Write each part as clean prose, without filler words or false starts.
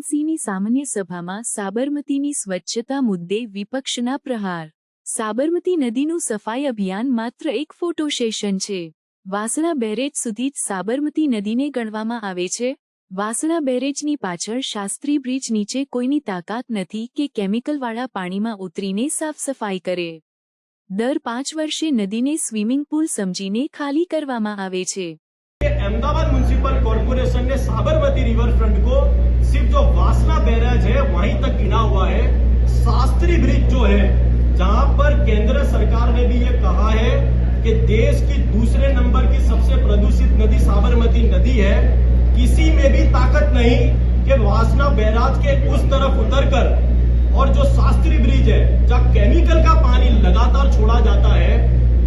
ટીએમસીની સામાન્ય સભામાં સાબરમતીની સ્વચ્છતા મુદ્દે વિપક્ષના પ્રહાર। સાબરમતી નદીનું સફાઈ અભિયાન માત્ર એક ફોટો સેશન છે। વાસણા બેરેજ સુધી જ સાબરમતી નદીને ગણવામાં આવે છે। વાસણા બેરેજની પાછળ શાસ્ત્રી બ્રિજ નીચે કોઈની તાકાત નથી કે કેમિકલવાળા પાણીમાં ઉતરીને સાફ સફાઈ કરે। દર 5 વર્ષે નદીને સ્વિમિંગ પૂલ સમજીને ખાલી કરવામાં આવે છે। अहमदाबाद म्युनिसिपल कॉर्पोरेशन ने साबरमती रिवर फ्रंट को सिर्फ जो वासना बैराज है वहीं तक गिना हुआ है। शास्त्री ब्रिज जो है, जहां पर केंद्र सरकार ने भी ये कहा है कि देश की दूसरे नंबर की सबसे प्रदूषित नदी साबरमती नदी है, किसी में भी ताकत नहीं कि वासना बैराज के उस तरफ उतरकर और जो शास्त्री ब्रिज है जहाँ केमिकल का पानी लगातार छोड़ा जाता है,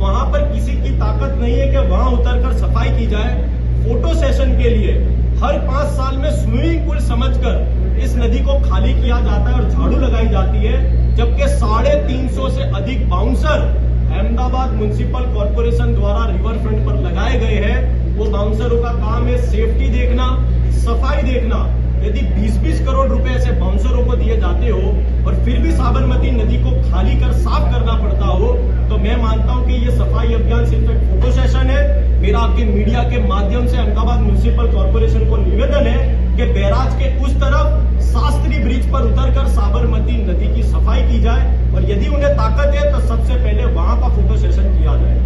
वहां पर किसी की ताकत नहीं है कि वहां उतरकर सफाई की जाए। फोटो सेशन के लिए हर 5 साल में स्विमिंग पूल समझकर इस नदी को खाली किया जाता है और झाड़ू लगाई जाती है, जबकि 350 से अधिक बाउंसर अहमदाबाद म्युनिसिपल कॉर्पोरेशन द्वारा रिवर फ्रंट पर लगाए गए हैं। वो बाउंसरों का काम है सेफ्टी देखना, सफाई देखना। यदि 20-20 करोड़ रुपए ऐसे बाउंसरों को दिए जाते हो और फिर भी साबरमती नदी को खाली कर साफ करना पड़ता हो, तो मैं मानता हूं कि ये सफाई अभियान सिर्फ एक फोटो सेशन है। मेरा आपके मीडिया के माध्यम से अहमदाबाद म्युनिसिपल कॉर्पोरेशन को निवेदन है कि बैराज के उस तरफ शास्त्री ब्रिज पर उतरकर साबरमती नदी की सफाई की जाए और यदि उन्हें ताकत है तो सबसे पहले वहां का फोटो सेशन किया जाए।